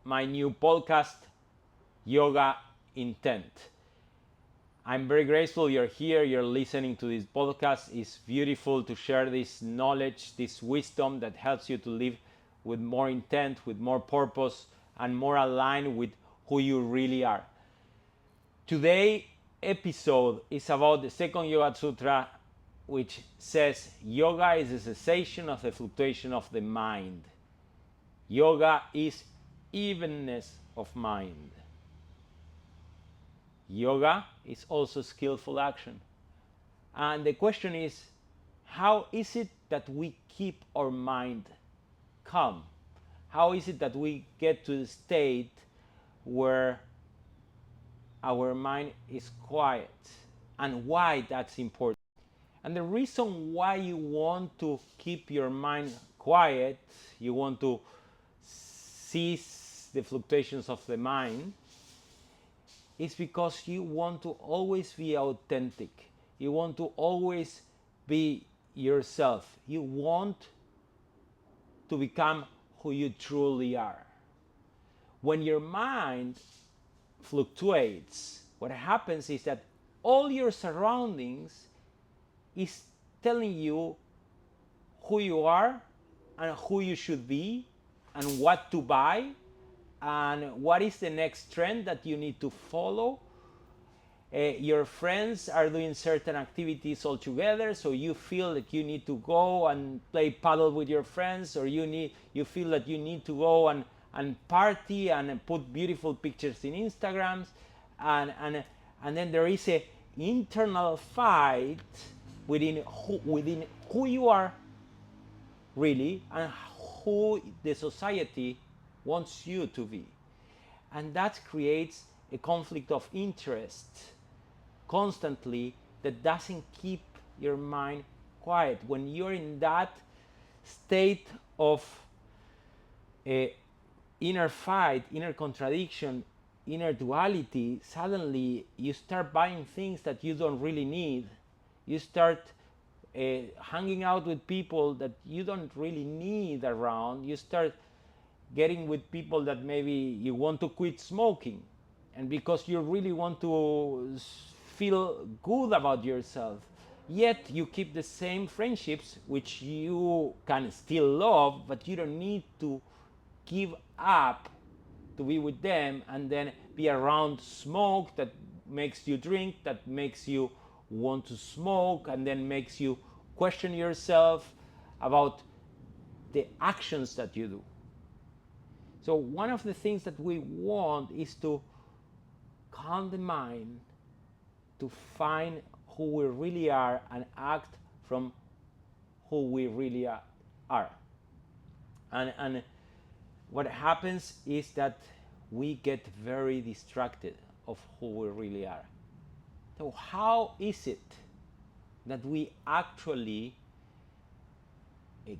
my new podcast, Yoga Intent. I'm very grateful you're here, you're listening to this podcast. It's beautiful to share this knowledge, this wisdom that helps you to live with more intent, with more purpose, and more aligned with who you really are. Today's episode is about the second Yoga Sutra, which says yoga is the cessation of the fluctuation of the mind. Yoga is evenness of mind. Yoga is also skillful action. And the question is, how is it that we keep our mind calm? How is it that we get to the state where our mind is quiet? And why that's important? And the reason why you want to keep your mind quiet, you want to cease the fluctuations of the mind, is because you want to always be authentic. You want to always be yourself. You want to become who you truly are. When your mind fluctuates, what happens is that all your surroundings is telling you who you are and who you should be and what to buy and what is the next trend that you need to follow. Your friends are doing certain activities all together, so you feel that you need to go and play paddle with your friends, or you feel that you need to go and party and put beautiful pictures in Instagrams, and then there is a internal fight within who you are really and who the society wants you to be. And that creates a conflict of interest constantly that doesn't keep your mind quiet. When you're in that state of inner fight, inner contradiction, inner duality, suddenly you start buying things that you don't really need. You start hanging out with people that you don't really need around. You start getting with people that maybe you want to quit smoking, and because you really want to feel good about yourself, yet you keep the same friendships which you can still love, but you don't need to give up to be with them and then be around smoke that makes you drink, that makes you want to smoke, and then makes you question yourself about the actions that you do. So one of the things that we want is to calm the mind, to find who we really are and act from who we really are. And what happens is that we get very distracted of who we really are. So how is it that we actually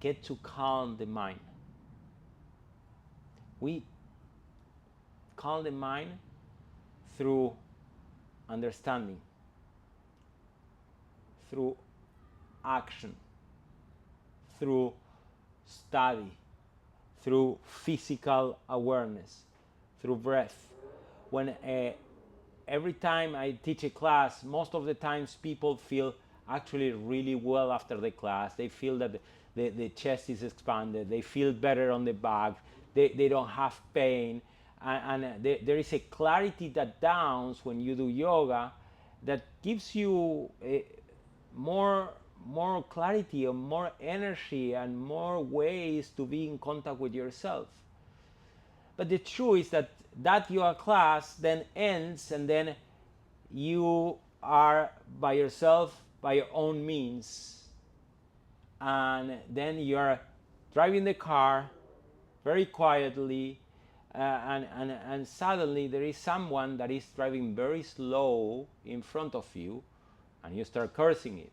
get to calm the mind? We calm the mind through understanding, through action, through study, through physical awareness, through breath. When every time I teach a class, most of the times people feel actually really well after the class. They feel that the chest is expanded, they feel better on the back, they don't have pain, and there is a clarity that dawns when you do yoga that gives you more clarity and more energy and more ways to be in contact with yourself. But the truth is that that yoga class then ends, and then you are by yourself by your own means, and then you are driving the car very quietly, and suddenly there is someone that is driving very slow in front of you, and you start cursing it,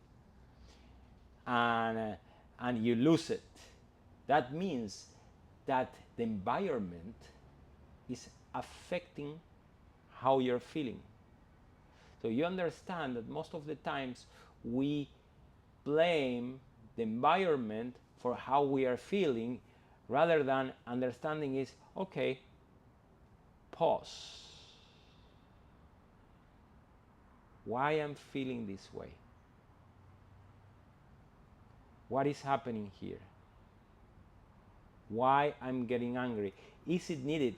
and you lose it. That means that the environment is affecting how you're feeling. So you understand that most of the times we blame the environment for how we are feeling, rather than understanding is, okay, pause. Why I'm feeling this way? What is happening here? Why I'm getting angry? Is it needed?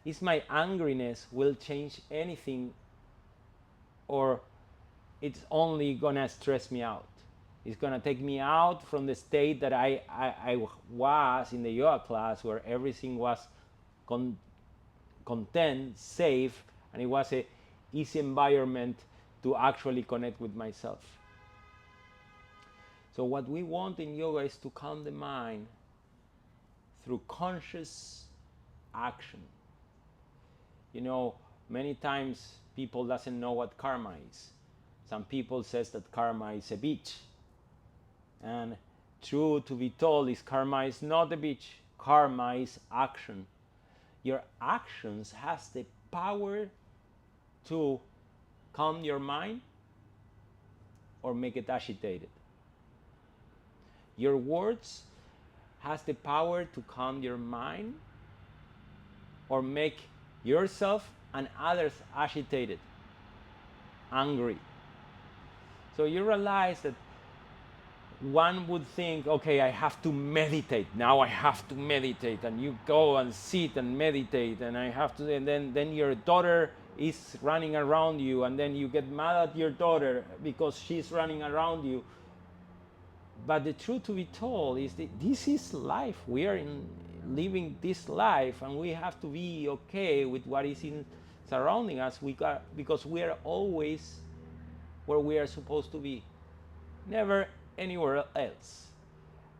Is my angriness will change anything, or it's only gonna stress me out? It's gonna take me out from the state that I was in the yoga class, where everything was content, safe, and it was a easy environment to actually connect with myself. So what we want in yoga is to calm the mind through conscious action. You know, many times people doesn't know what karma is. Some people says that karma is a beach. And true to be told is karma is not a beach. Karma is action. Your actions has the power to calm your mind or make it agitated. Your words has the power to calm your mind or make yourself and others agitated, angry. So you realize that one would think, okay, I have to meditate. Now I have to meditate, and you go and sit and meditate, and I have to, and then your daughter is running around you, and then you get mad at your daughter because she's running around you. But the truth to be told is that this is life. We are living this life, and we have to be okay with what is in surrounding us. Because we are always where we are supposed to be, never anywhere else.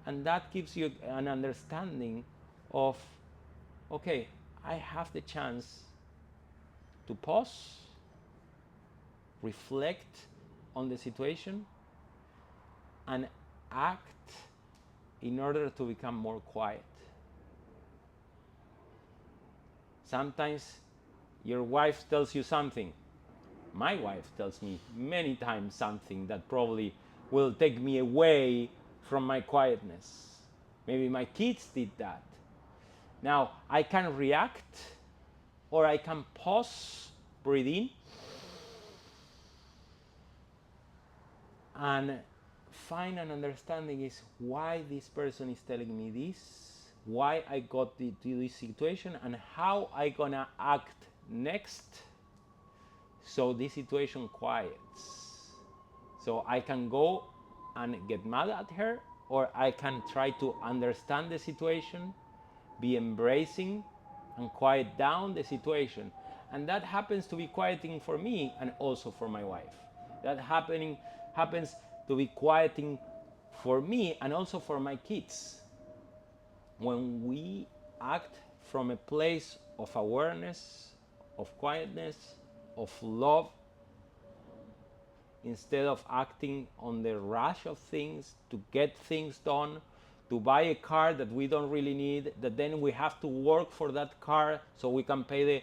And that gives you an understanding of, okay, I have the chance to pause, reflect on the situation, and act in order to become more quiet. Sometimes your wife tells you something. My wife tells me many times something that probably will take me away from my quietness. Maybe my kids did that. Now, I can react, or I can pause, breathe in, and find an understanding is why this person is telling me this, why I got to this situation, and how I gonna act next so this situation quiets. So I can go and get mad at her, or I can try to understand the situation, be embracing, and quiet down the situation. And that happens to be quieting for me and also for my wife. That happens to be quieting for me and also for my kids. When we act from a place of awareness, of quietness, of love, instead of acting on the rush of things to get things done, to buy a car that we don't really need, that then we have to work for that car so we can pay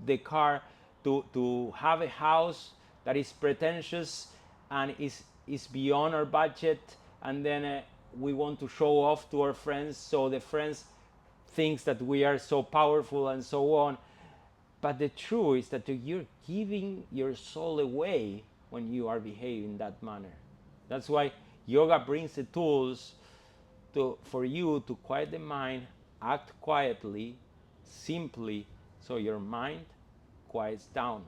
the car, to have a house that is pretentious and is beyond our budget, and then we want to show off to our friends so the friends thinks that we are so powerful and so on. But the truth is that you're giving your soul away when you are behaving that manner. That's why yoga brings the tools for you to quiet the mind, act quietly, simply, so your mind quiets down.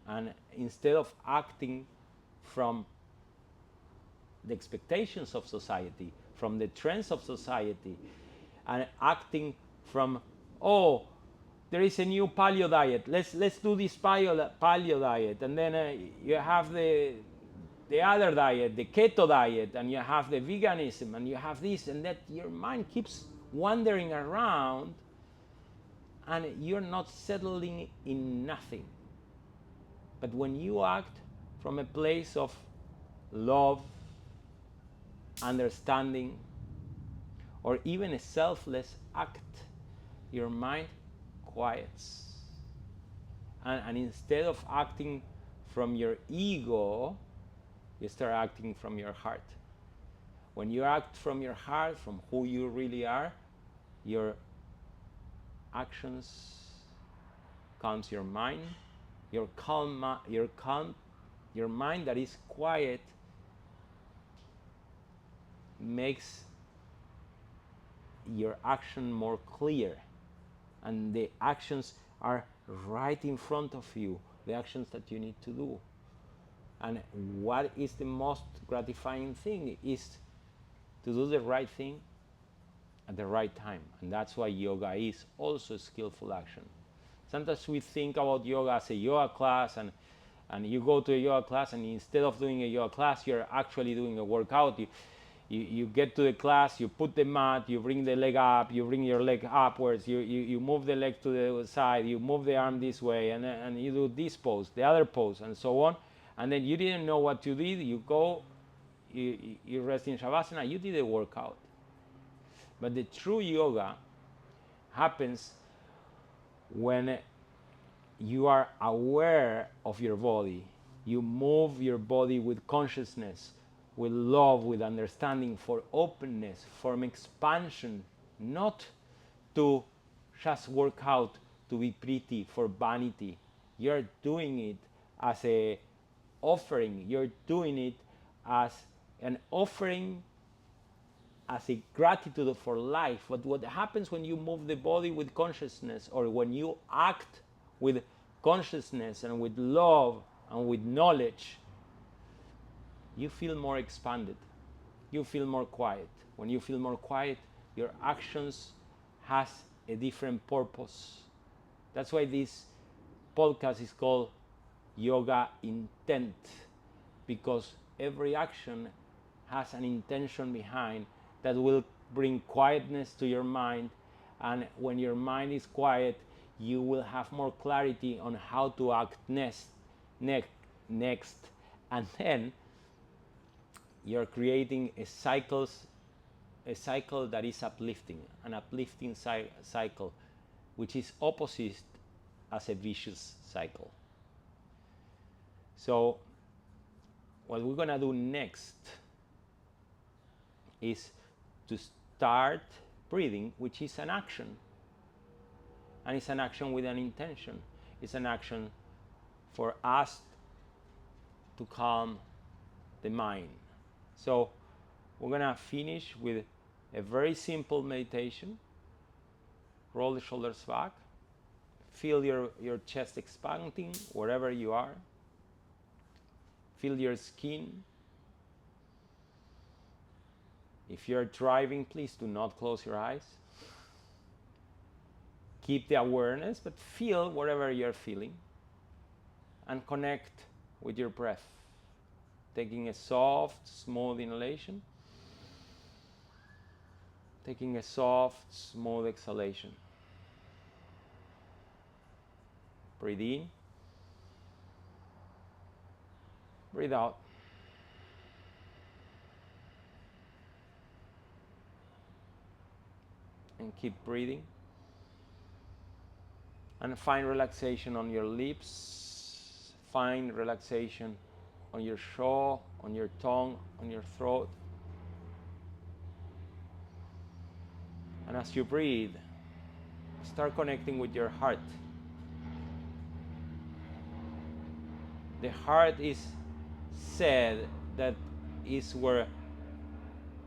And instead of acting from the expectations of society, from the trends of society, and acting from, oh, there is a new paleo diet. Let's do this paleo diet, and then you have the other diet, the keto diet, and you have the veganism, and you have this and that. Your mind keeps wandering around, and you're not settling in nothing. But when you act from a place of love, understanding, or even a selfless act, your mind quiets. And instead of acting from your ego, you start acting from your heart. When you act from your heart, from who you really are, your actions calms your mind. Your mind that is quiet makes your action more clear, and the actions are right in front of you, the actions that you need to do. And what is the most gratifying thing is to do the right thing at the right time. And that's why yoga is also skillful action. Sometimes we think about yoga as a yoga class, and you go to a yoga class, and instead of doing a yoga class, you're actually doing a workout. You get to the class, you put the mat, you bring the leg up, you bring your leg upwards, you move the leg to the side, you move the arm this way, and you do this pose, the other pose, and so on. And then you didn't know what you did, you go, you rest in Shavasana, you did a workout. But the true yoga happens when you are aware of your body. You move your body with consciousness, with love, with understanding, for openness, for expansion, not to just work out to be pretty, for vanity. You're doing it as a offering. You're doing it as an offering, as a gratitude for life. But what happens when you move the body with consciousness, or when you act with consciousness and with love and with knowledge, you feel more expanded. You feel more quiet. When you feel more quiet, your actions has a different purpose. That's why this podcast is called Yoga Intent, because every action has an intention behind that will bring quietness to your mind. And when your mind is quiet, you will have more clarity on how to act next. And then you're creating a cycle that is uplifting, an uplifting cycle, which is opposite as a vicious cycle. So what we're gonna do next is to start breathing, which is an action. And it's an action with an intention. It's an action for us to calm the mind. So we're gonna finish with a very simple meditation. Roll the shoulders back. Feel your chest expanding wherever you are. Feel your skin. If you're driving, please do not close your eyes. Keep the awareness, but feel whatever you're feeling, and connect with your breath. Taking a soft, smooth inhalation. Taking a soft, smooth exhalation. Breathe in. Breathe out. And keep breathing. And find relaxation on your lips. Find relaxation on your jaw, on your tongue, on your throat. And as you breathe, start connecting with your heart. The heart is said that is where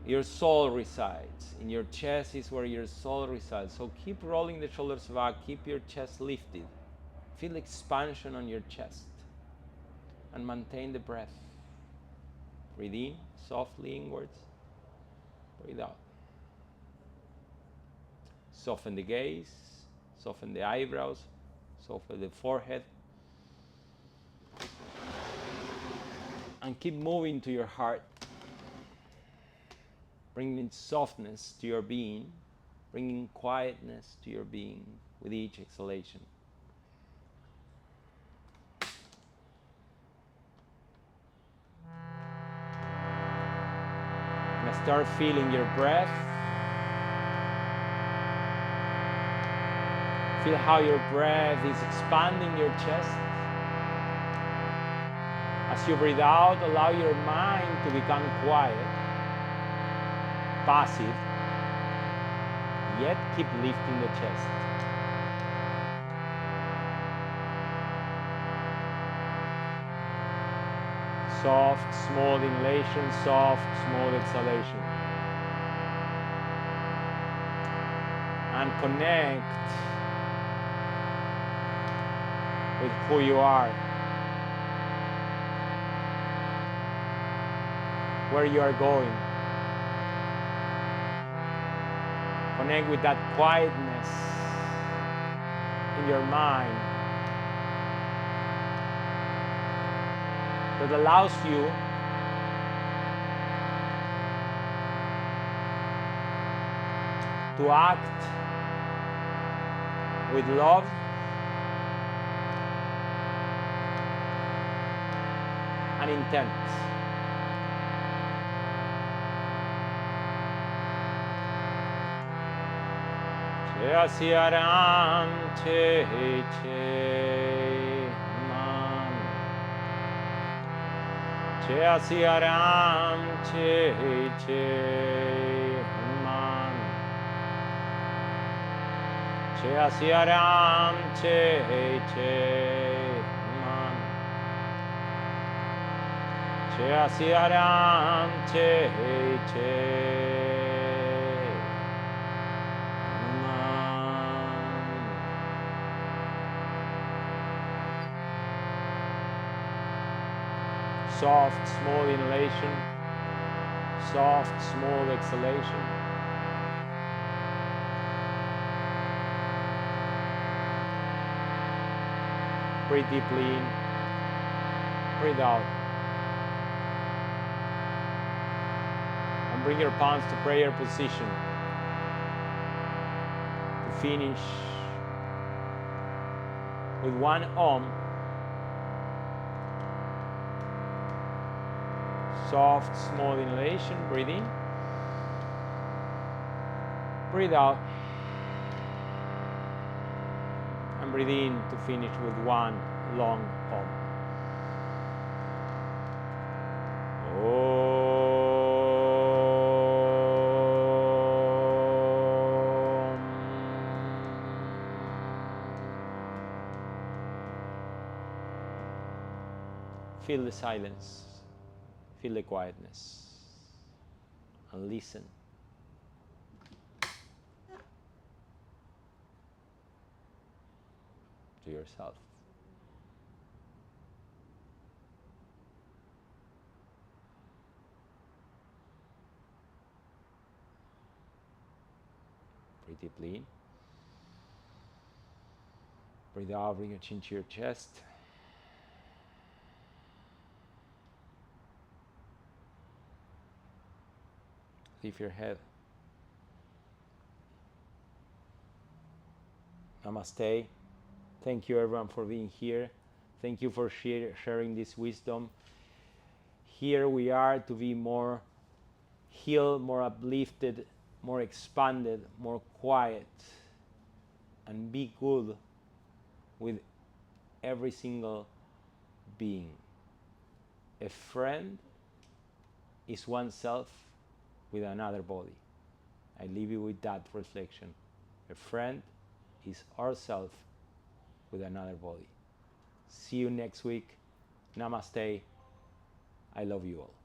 your soul resides. In your chest is where your soul resides. So keep rolling the shoulders back, keep your chest lifted. Feel expansion on your chest. And maintain the breath. Breathe in softly inwards. Breathe out. Soften the gaze, soften the eyebrows, soften the forehead. And keep moving to your heart. Bringing softness to your being, bringing quietness to your being with each exhalation. And start feeling your breath. Feel how your breath is expanding your chest. As you breathe out, allow your mind to become quiet, passive, yet keep lifting the chest. Soft, small inhalation, soft, small exhalation. And connect with who you are, where you are going. Connect with that quietness in your mind that allows you to act with love and intent. Jaya Siya Ram, Jai Jai Man. Jaya Siya Ram, Jai Jai Man. Jaya Siya Ram, Jai Jai Man. Jaya Siya Ram, Jai Jai soft, small inhalation, soft, small exhalation. Breathe deeply in, breathe out. And bring your palms to prayer position to finish with one Om. Soft, small inhalation, breathe in, breathe out, and breathe in to finish with one long Om. Feel the silence, feel the quietness, and listen. To yourself. Breathe deeply in. Breathe out, bring your chin to your chest. Lift your head. Namaste. Thank you everyone for being here. Thank you for sharing this wisdom. Here we are to be more healed, more uplifted, more expanded, more quiet, and be good with every single being. A friend is oneself with another body. I leave you with that reflection. A friend is ourself with another body. See you next week. Namaste. I love you all.